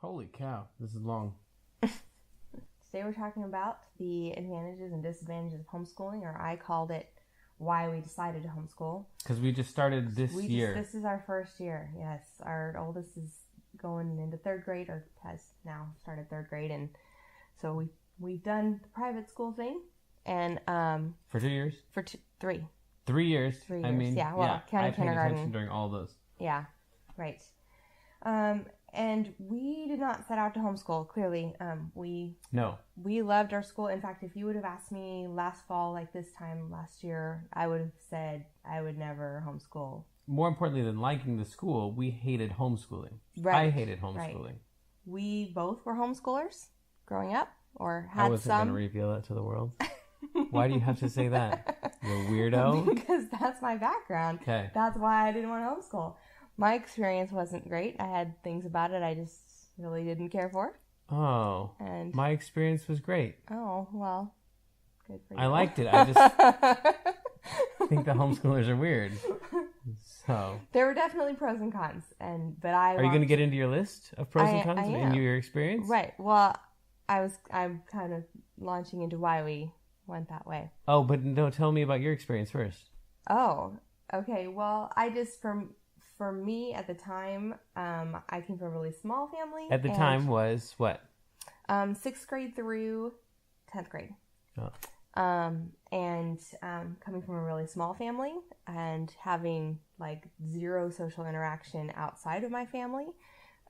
Holy cow, this is long. Today we're talking about the advantages and disadvantages of homeschooling, or I called it why we decided to homeschool. Because we just started this year. This is our first year, yes. Our oldest is going into third grade, or has now started third grade, and so we've done the private school thing, and for 2 years? For 3. 3 years. 3 years. I mean, counting kindergarten. I paid attention during all those. Yeah, right. And we did not set out to homeschool, clearly. We loved our school. In fact, if you would have asked me last fall, like this time last year, I would have said I would never homeschool. More importantly than liking the school, we hated homeschooling. Right. I hated homeschooling. Right. We both were homeschoolers growing up, or had some. I wasn't going to reveal that to the world. Why do you have to say that? You're a weirdo? Because that's my background. Okay. That's why I didn't want to homeschool. My experience wasn't great. I had things about it I just really didn't care for. Oh. And my experience was great. Oh, well, good for you. I liked it. I just think the homeschoolers are weird. So there were definitely pros and cons, but are you going to get into your list of pros and cons in your experience? Right. Well, I'm kind of launching into why we went that way. Oh, but no, tell me about your experience first. Oh, okay. Well, For me, at the time, I came from a really small family. At the time was what? 6th grade through 10th grade. Oh. Coming from a really small family and having like zero social interaction outside of my family.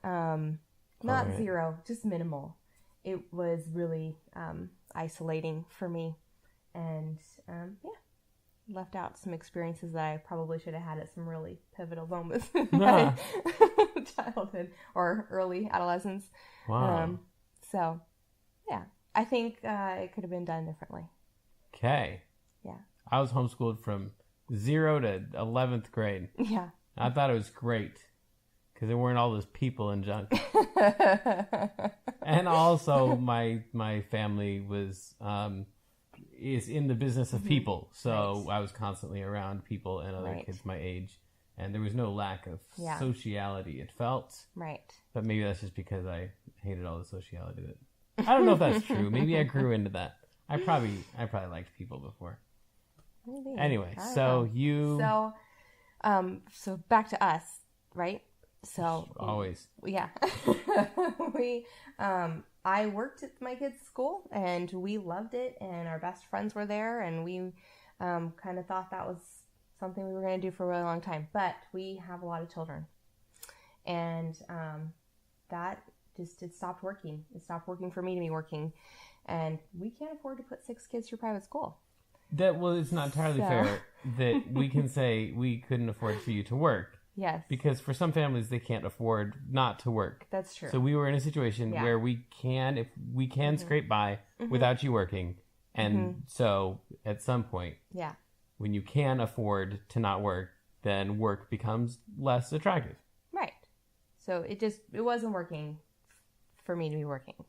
Not zero, just minimal. It was really isolating for me. And left out some experiences that I probably should have had at some really pivotal moments in my childhood or early adolescence. Wow. So, yeah, I think it could have been done differently. Okay. Yeah. I was homeschooled from 0 to 11th grade. Yeah. I thought it was great because there weren't all those people and junk. And also my family is in the business of people. So I was constantly around people and other kids my age. And there was no lack of sociality, it felt. Right. But maybe that's just because I hated all the sociality. I don't know if that's true. Maybe I grew into that. I probably liked people before. Maybe. Anyway, so So back to us, right? So always. Yeah. I worked at my kids' school, and we loved it, and our best friends were there, and we kind of thought that was something we were going to do for a really long time. But we have a lot of children, and that it stopped working. It stopped working for me to be working, and we can't afford to put 6 kids through private school. It's not entirely fair that we can say we couldn't afford for you to work. Yes. Because for some families, they can't afford not to work. That's true. So we were in a situation where we can scrape by without you working. And so at some point, when you can afford to not work, then work becomes less attractive. Right. So it wasn't working for me to be working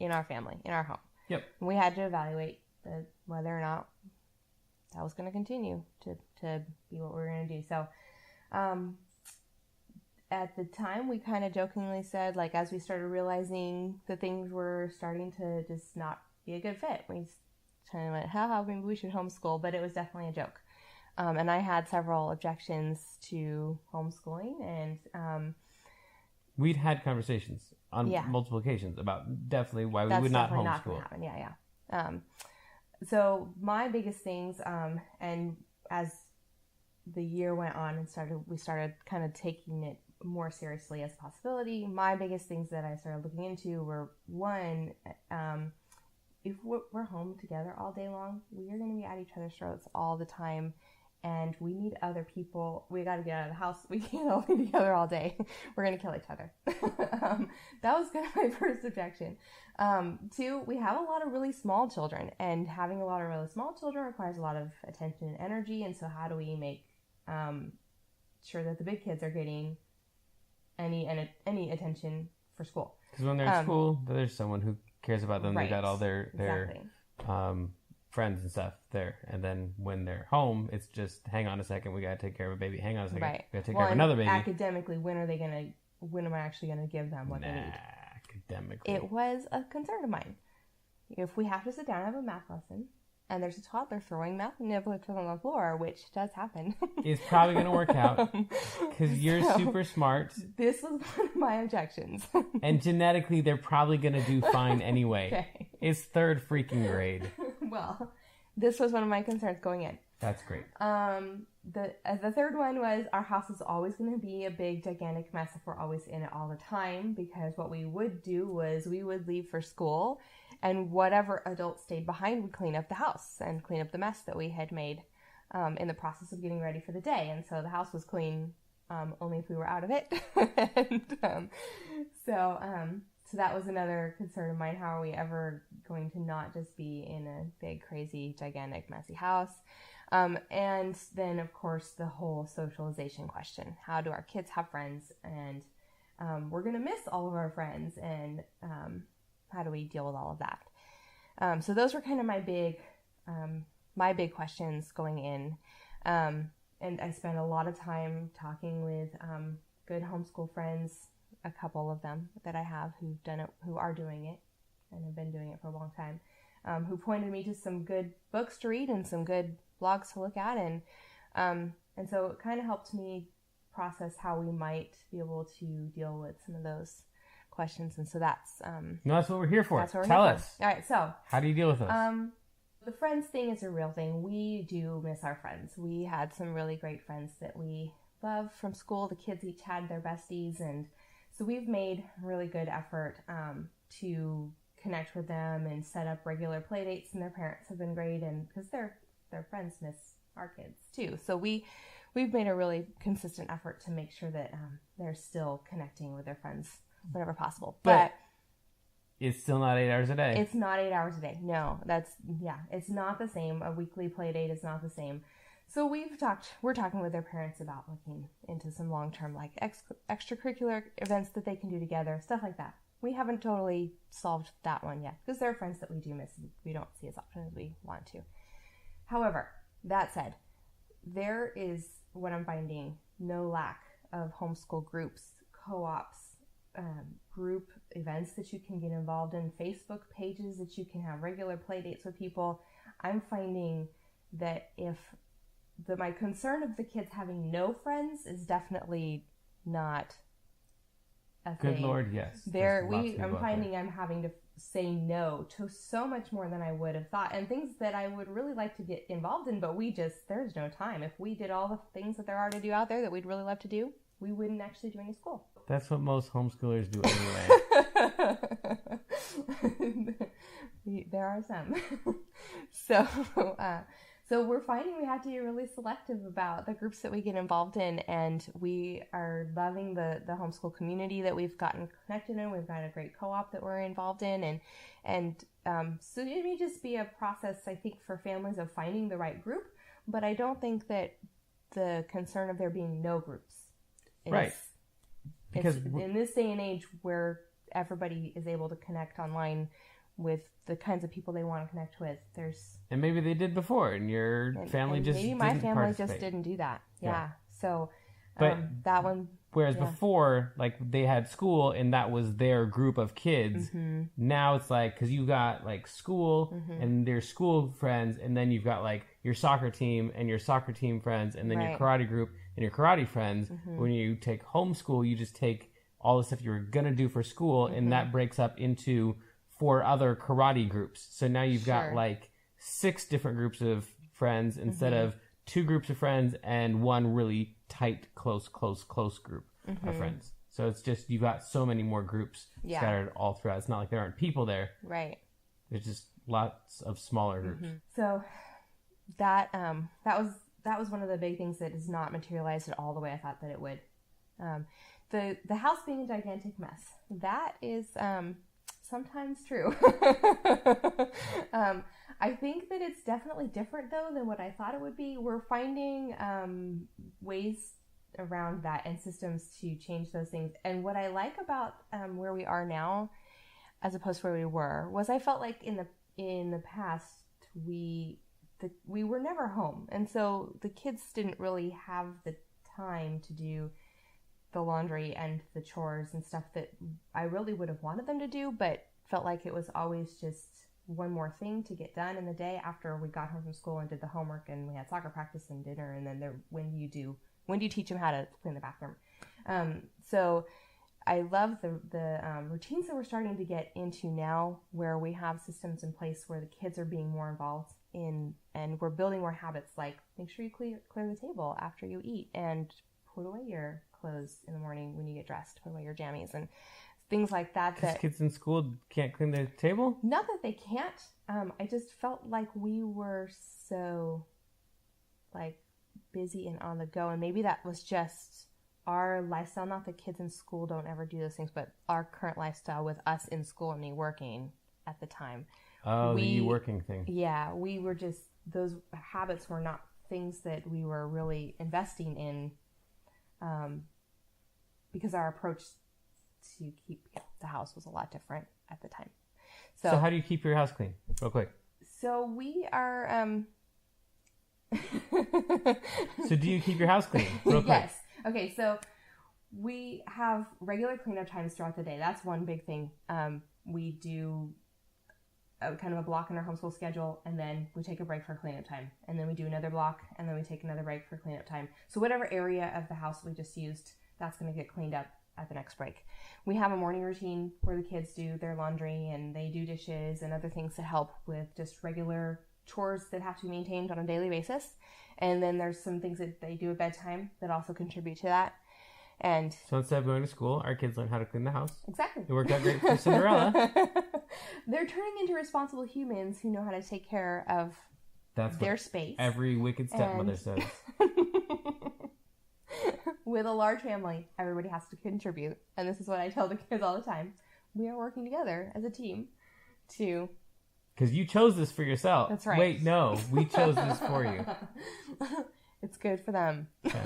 in our family, in our home. Yep. We had to evaluate whether or not that was going to continue to be what we were going to do. So at the time, we kind of jokingly said, like, as we started realizing that things were starting to just not be a good fit, we kind of went, haha, maybe we should homeschool, but it was definitely a joke. And I had several objections to homeschooling, and we'd had conversations on multiple occasions about definitely why we would not homeschool. Not gonna happen. Yeah. So my biggest things, and as the year went on and we started kind of taking it more seriously as a possibility. My biggest things that I started looking into were, one, if we're home together all day long, we are going to be at each other's throats all the time, and we need other people. We got to get out of the house. We can't all be together all day. We're going to kill each other. That was kind of my first objection. 2, we have a lot of really small children, and having a lot of really small children requires a lot of attention and energy. And so how do we make sure that the big kids are getting any attention for school? Because when they're in school, there's someone who cares about them. They got all their friends and stuff there. And then when they're home, it's just, hang on a second, we got to take care of a baby. Hang on a second, we got to take care of another baby. Academically, when am I actually going to give them what they need? academically. It was a concern of mine. If we have to sit down and have a math lesson, and there's a toddler throwing math niblets on the floor, which does happen. It's probably going to work out because you're super smart. This was one of my objections. And genetically, they're probably going to do fine anyway. Okay. It's third freaking grade. Well, this was one of my concerns going in. That's great. The third one was our house is always going to be a big, gigantic mess if we're always in it all the time, because what we would do was we would leave for school, and whatever adult stayed behind would clean up the house and clean up the mess that we had made in the process of getting ready for the day. And so the house was clean only if we were out of it. And, so that was another concern of mine. How are we ever going to not just be in a big, crazy, gigantic, messy house? And then, of course, the whole socialization question. How do our kids have friends? And we're going to miss all of our friends. And how do we deal with all of that? So those were kind of my big questions going in. And I spent a lot of time talking with good homeschool friends, a couple of them that I have who've done it, who are doing it and have been doing it for a long time, who pointed me to some good books to read and some good blogs to look at. And so it kind of helped me process how we might be able to deal with some of those questions. And so that's that's what we're here for. Tell us. All right, so how do you deal with those? The friends thing is a real thing. We do miss our friends. We had some really great friends that we love from school. The kids each had their besties, and so we've made a really good effort to connect with them and set up regular play dates, and their parents have been great, and because their friends miss our kids too. So we've made a really consistent effort to make sure that they're still connecting with their friends whenever possible. But it's still not 8 hours a day. It's not 8 hours a day. No, it's not the same. A weekly play date is not the same. So we're talking with their parents about looking into some long-term, like extracurricular events that they can do together, stuff like that. We haven't totally solved that one yet, because there are friends that we do miss and we don't see as often as we want to. However, that said, there is, what I'm finding, no lack of homeschool groups, co-ops, group events that you can get involved in, Facebook pages that you can have regular play dates with people. I'm finding that my concern of the kids having no friends is definitely not a thing. Good Lord, yes. I'm finding I'm having to say no to so much more than I would have thought, and things that I would really like to get involved in, but there's no time. If we did all the things that there are to do out there that we'd really love to do, we wouldn't actually do any school. That's what most homeschoolers do anyway. There are some. So we're finding we have to be really selective about the groups that we get involved in, and we are loving the homeschool community that we've gotten connected in. We've got a great co-op that we're involved in, and so it may just be a process, I think, for families of finding the right group, but I don't think that the concern of there being no groups is, right. Because in this day and age where everybody is able to connect online with the kinds of people they want to connect with, and maybe they did before, and your family just maybe my family just didn't do that. Yeah. So, but that one. Whereas before, like, they had school and that was their group of kids. Mm-hmm. Now it's like, because you got like school and their school friends, and then you've got like your soccer team and your soccer team friends, and then your karate group and your karate friends. When you take homeschool, you just take all the stuff you were gonna do for school, and that breaks up into 4 other karate groups. So now you've got like 6 different groups of friends instead of 2 groups of friends and 1 really tight, close group of friends. So it's just, you've got so many more groups scattered all throughout. It's not like there aren't people there. Right. There's just lots of smaller groups. So that was one of the big things that has not materialized at all the way I thought that it would. The house being a gigantic mess. That is sometimes true. I think that it's definitely different, though, than what I thought it would be. We're finding ways around that and systems to change those things. And what I like about where we are now, as opposed to where we were, was I felt like in the past we were never home, and so the kids didn't really have the time to do the laundry and the chores and stuff that I really would have wanted them to do, but felt like it was always just one more thing to get done in the day after we got home from school and did the homework and we had soccer practice and dinner, and then when do you teach them how to clean the bathroom? So I love the routines that we're starting to get into now, where we have systems in place where the kids are being more involved in, and we're building more habits, like make sure you clear the table after you eat, and put away your clothes in the morning when you get dressed, put away your jammies and things like that. Because kids in school can't clean their table? Not that they can't. I just felt like we were so busy and on the go, and maybe that was just our lifestyle. Not that kids in school don't ever do those things, but our current lifestyle with us in school and me working at the time. Oh, the you working thing. Yeah, we were just, those habits were not things that we were really investing in, because our approach to keep the house was a lot different at the time. So how do you keep your house clean? Real quick. So we are... So do you keep your house clean? Real quick. Yes. Okay, so we have regular cleanup times throughout the day. That's one big thing. We do kind of a block in our homeschool schedule, and then we take a break for cleanup time. And then we do another block, and then we take another break for cleanup time. So whatever area of the house we just used, that's going to get cleaned up at the next break. We have a morning routine where the kids do their laundry and they do dishes and other things to help with just regular chores that have to be maintained on a daily basis. And then there's some things that they do at bedtime that also contribute to that. And so instead of going to school, our kids learn how to clean the house. Exactly. It worked out great for Cinderella. They're turning into responsible humans who know how to take care of their space. Every wicked stepmother says. With a large family, everybody has to contribute. And this is what I tell the kids all the time. We are working together as a team to... Because you chose this for yourself. That's right. Wait, no. We chose this for you. It's good for them. Okay.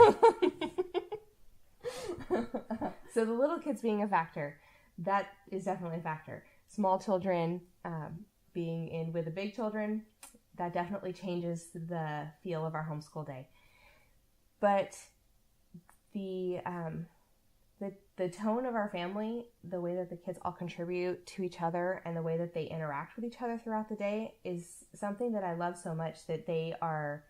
So the little kids being a factor, that is definitely a factor. Small children being in with the big children, that definitely changes the feel of our homeschool day. But the tone of our family, the way that the kids all contribute to each other and the way that they interact with each other throughout the day is something that I love so much, that they are,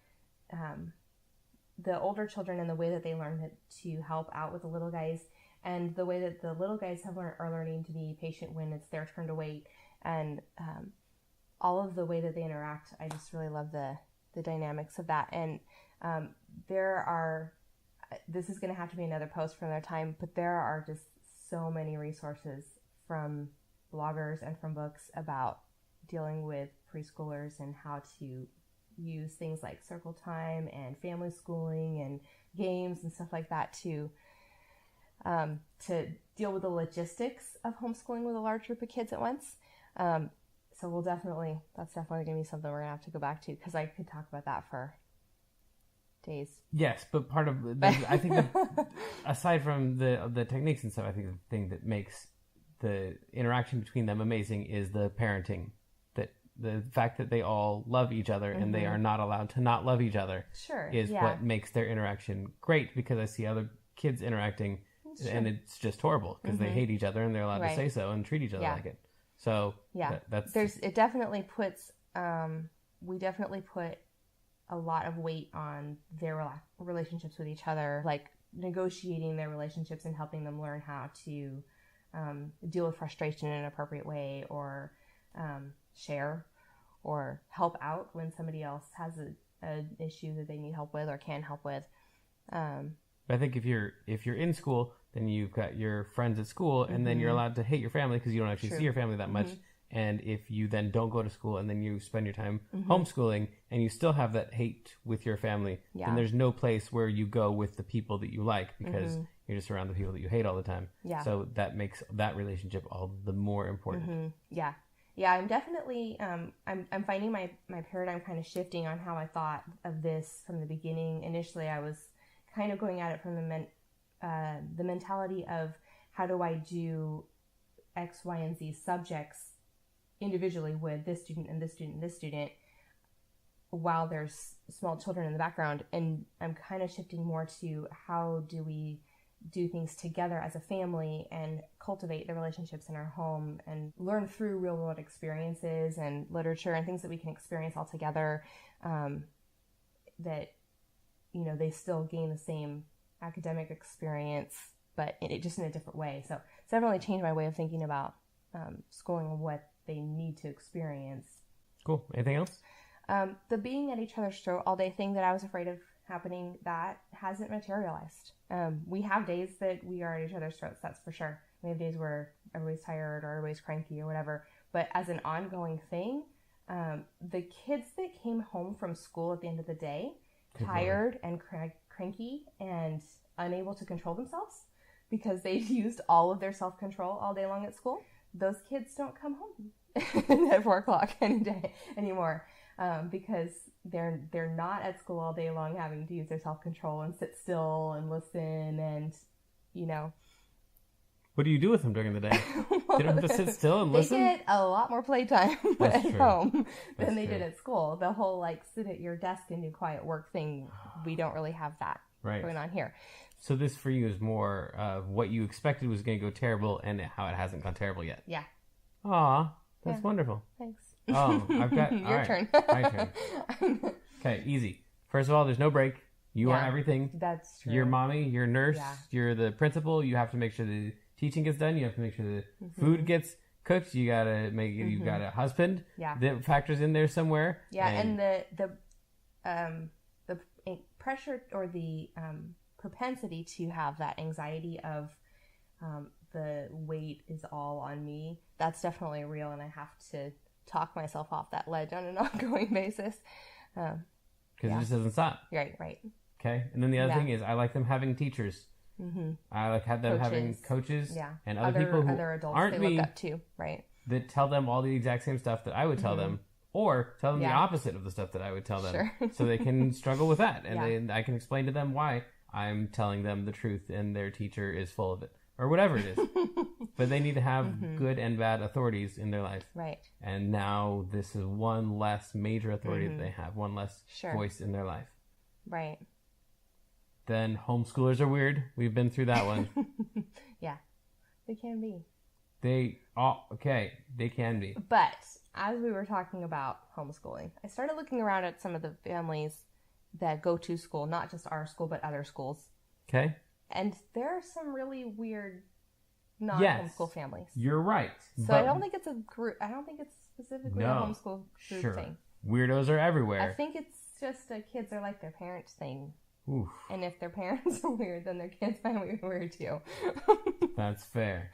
the older children and the way that they learn to help out with the little guys, and the way that the little guys are learning to be patient when it's their turn to wait, and all of the way that they interact. I just really love the dynamics of that. And this is going to have to be another post for another time, but there are just so many resources from bloggers and from books about dealing with preschoolers and how to use things like circle time and family schooling and games and stuff like that to deal with the logistics of homeschooling with a large group of kids at once. So that's definitely going to be something we're going to have to go back to, because I could talk about that for days. Yes, but part of I think aside from the techniques and stuff, I think the thing that makes the interaction between them amazing is the parenting. That the fact that they all love each other and they are not allowed to not love each other is what makes their interaction great, because I see other kids interacting and it's just horrible because they hate each other and they're allowed to say so and treat each other like it. So it definitely puts we definitely put a lot of weight on their relationships with each other, like negotiating their relationships and helping them learn how to deal with frustration in an appropriate way, or share or help out when somebody else has an issue that they need help with or can help with. I think if you're in school, then you've got your friends at school, and then you're allowed to hate your family because you don't actually see your family that much. And if you then don't go to school and then you spend your time homeschooling and you still have that hate with your family, then there's no place where you go with the people that you like, because you're just around the people that you hate all the time. Yeah. So that makes that relationship all the more important. Yeah. Yeah, I'm definitely, I'm finding my paradigm kind of shifting on how I thought of this from the beginning. Initially, I was kind of going at it from the mentality of how do I do X, Y, and Z subjects individually with this student and this student and this student, while there's small children in the background. And I'm kind of shifting more to how do we do things together as a family and cultivate the relationships in our home and learn through real world experiences and literature and things that we can experience all together, that, you know, they still gain the same academic experience, but just in a different way. So it's definitely changed my way of thinking about schooling and what they need to experience. Cool. Anything else? The being at each other's throat all day thing that I was afraid of happening, that hasn't materialized. We have days that we are at each other's throats, that's for sure. We have days where everybody's tired or everybody's cranky or whatever. But as an ongoing thing, the kids that came home from school at the end of the day, tired and cranky and unable to control themselves because they've used all of their self-control all day long at school, those kids don't come home at 4 o'clock any day anymore. Because they're not at school all day long having to use their self-control and sit still and listen and, you know. What do you do with them during the day? They don't have to sit still and listen? They get a lot more playtime at home than they did at school. The whole, like, sit at your desk and do quiet work thing, we don't really have that going on here. So this for you is more of what you expected was going to go terrible and how it hasn't gone terrible yet. Yeah. Aw, that's wonderful. Thanks. Oh, I've got... Your turn. My turn. Okay, easy. First of all, there's no break. You are everything. That's true. You're mommy, you're nurse, you're the principal. You have to make sure the teaching gets done. You have to make sure the food gets cooked. You gotta make it. You've got a husband that factors in there somewhere. Yeah, and the pressure or the propensity to have that anxiety of the weight is all on me. That's definitely real, and I have to talk myself off that ledge on an ongoing basis. Because it just doesn't stop. Right. Okay, and then the other thing is I like them having teachers. I like them having coaches and other people who other adults aren't they me look up to, right? That tell them all the exact same stuff that I would tell them, or tell them the opposite of the stuff that I would tell them, so they can struggle with that, and I can explain to them why I'm telling them the truth and their teacher is full of it, or whatever it is. But they need to have good and bad authorities in their life. Right. And now this is one less major authority that they have, one less voice in their life. Right. Then homeschoolers are weird. We've been through that one. Yeah. They can be. They can be. But as we were talking about homeschooling, I started looking around at some of the families that go to school, not just our school, but other schools. Okay. And there are some really weird non-homeschool families. You're right. So I don't think it's a group. I don't think it's specifically a homeschool group thing. Weirdos are everywhere. I think it's just kids are like their parents thing. Oof. And if their parents are weird, then their kids might be weird too. That's fair.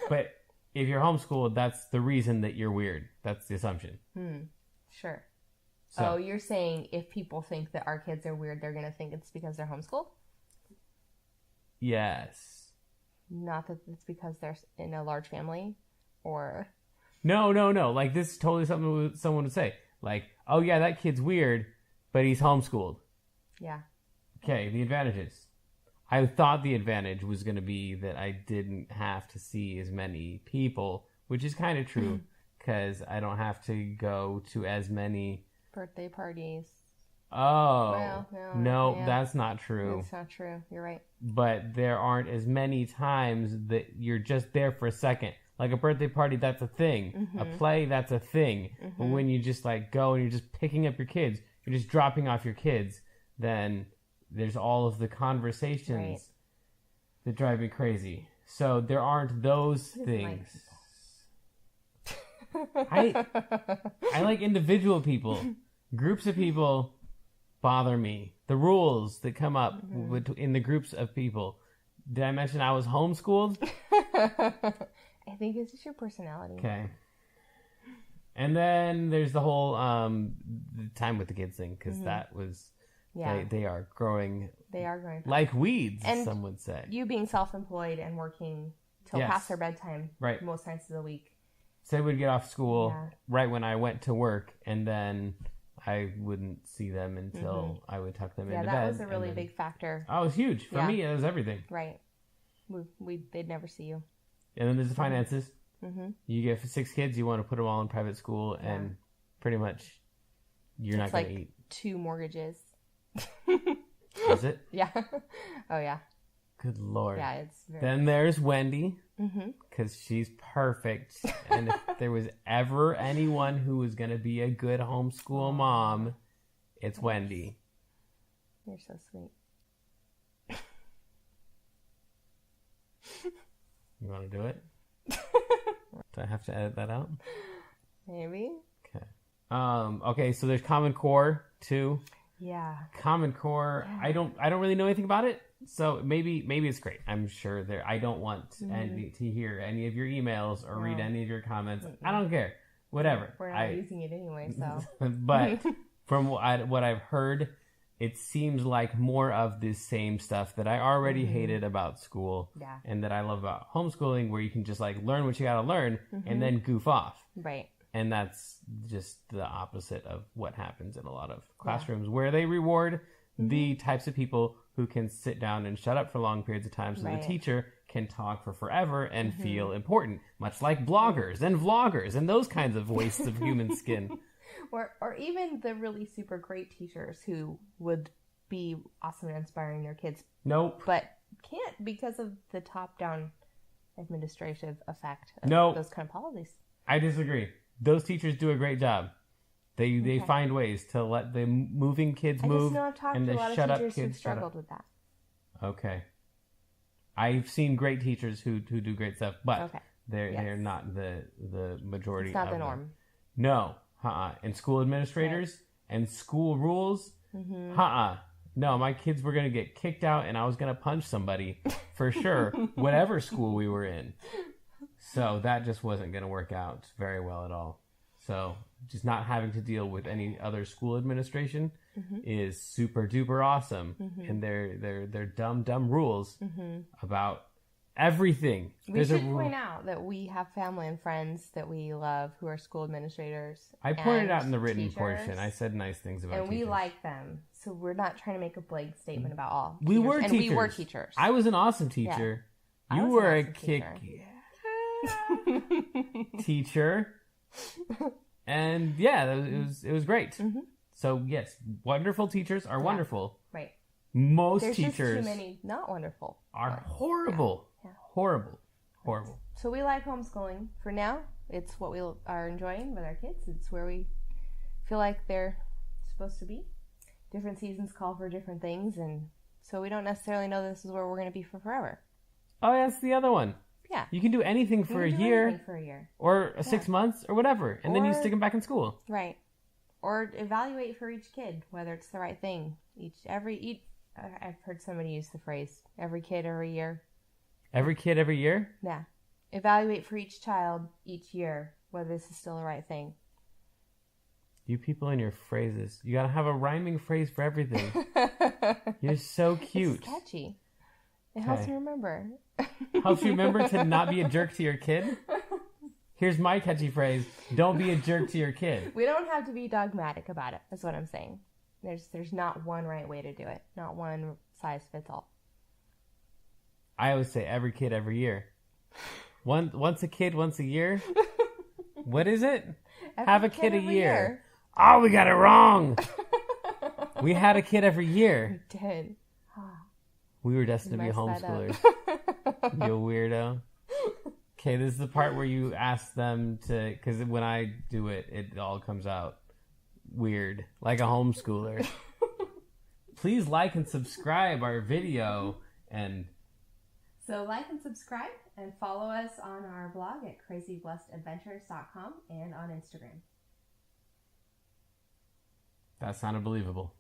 But if you're homeschooled, that's the reason that you're weird. That's the assumption. Sure. So, you're saying if people think that our kids are weird, they're going to think it's because they're homeschooled? Yes. Not that it's because they're in a large family, or... No. Like, this is totally something someone would say. Like, oh yeah, that kid's weird, but he's homeschooled. Yeah. Okay, the advantages. I thought the advantage was going to be that I didn't have to see as many people, which is kind of true, because I don't have to go to as many... birthday parties. Oh. Well, no, that's not true. That's not true. You're right. But there aren't as many times that you're just there for a second. Like a birthday party, that's a thing. A play, that's a thing. But when you just like go and you're just picking up your kids, you're just dropping off your kids, then there's all of the conversations that drive me crazy. So there aren't those things. I like individual people. Groups of people bother me. The rules that come up in the groups of people. Did I mention I was homeschooled? I think it's just your personality. Okay. And then there's the whole the time with the kids thing, because that was they are growing. They are growing like weeds, and some would say. You being self-employed and working till past their bedtime, most nights of the week. So they would get off school right when I went to work, and then I wouldn't see them until I would tuck them into bed. Yeah, that was a really big factor. Oh, it was huge. For me, it was everything. Right. They'd never see you. And then there's the finances. You get 6 kids, you want to put them all in private school, and pretty much you're not going to eat. 2 mortgages. Is it? Yeah. Oh, yeah. Good Lord. Yeah, it's very... Then there's Wendy, because she's perfect. And if there was ever anyone who was going to be a good homeschool mom, it's Wendy. You're so sweet. You want to do it? Do I have to edit that out? Maybe. Okay. Okay, so there's Common Core too. Yeah. Common Core. Yeah. I don't really know anything about it, so maybe it's great. I'm sure there. I don't want to hear any of your emails or read any of your comments. I don't care. Whatever. We're not using it anyway, so. But from what I've heard, it seems like more of the same stuff that I already hated about school, and that I love about homeschooling, where you can just like learn what you got to learn and then goof off. Right. And that's just the opposite of what happens in a lot of classrooms, where they reward the types of people who can sit down and shut up for long periods of time, so the teacher can talk for forever and feel important, much like bloggers and vloggers and those kinds of wastes of human skin. Or even the really super great teachers who would be awesome and inspiring their kids. Nope. But can't because of the top-down administrative effect of those kind of policies. I disagree. Those teachers do a great job. They find ways to let the moving kids move and the shut up kids who've struggled with that. Okay. I've seen great teachers who do great stuff, but they're not the majority. It's not the norm. No. And school administrators and school rules. No, my kids were going to get kicked out and I was going to punch somebody for sure, whatever school we were in. So that just wasn't going to work out very well at all. So just not having to deal with any other school administration is super duper awesome. And their dumb rules about everything. We should point out that we have family and friends that we love who are school administrators. I pointed out in the written portion. I said nice things about teachers. And we like them. So we're not trying to make a blank statement about all teachers. We were teachers. And we were teachers. I was an awesome teacher. Yeah. You were a kick teacher. And yeah, it was great. So yes, wonderful teachers are wonderful. Right. Most There's teachers just too many not wonderful. Are horrible. Yeah. Horrible. So we like homeschooling. For now, it's what we are enjoying with our kids. It's where we feel like they're supposed to be. Different seasons call for different things, and so we don't necessarily know this is where we're going to be for forever. Oh, that's the other one. Yeah. You can do anything for a year. Or 6 months or whatever, and then you stick them back in school. Right. Or evaluate for each kid whether it's the right thing. I've heard somebody use the phrase, every kid, every year. Every kid, every year? Yeah. Evaluate for each child each year whether this is still the right thing. You people and your phrases. You gotta have a rhyming phrase for everything. You're so cute. It's catchy. It helps me remember. Helps you remember to not be a jerk to your kid? Here's my catchy phrase. Don't be a jerk to your kid. We don't have to be dogmatic about it. That's what I'm saying. There's not one right way to do it. Not one size fits all. I always say every kid, every year. Once a kid, once a year. What is it? Have a kid a year. Oh, we got it wrong. We had a kid every year. We did. We were destined to be homeschoolers. You weirdo. Okay, this is the part where you ask them to, because when I do it, it all comes out weird, like a homeschooler. Please like and subscribe our video. So like and subscribe and follow us on our blog at crazyblessedadventures.com and on Instagram. That sounded believable.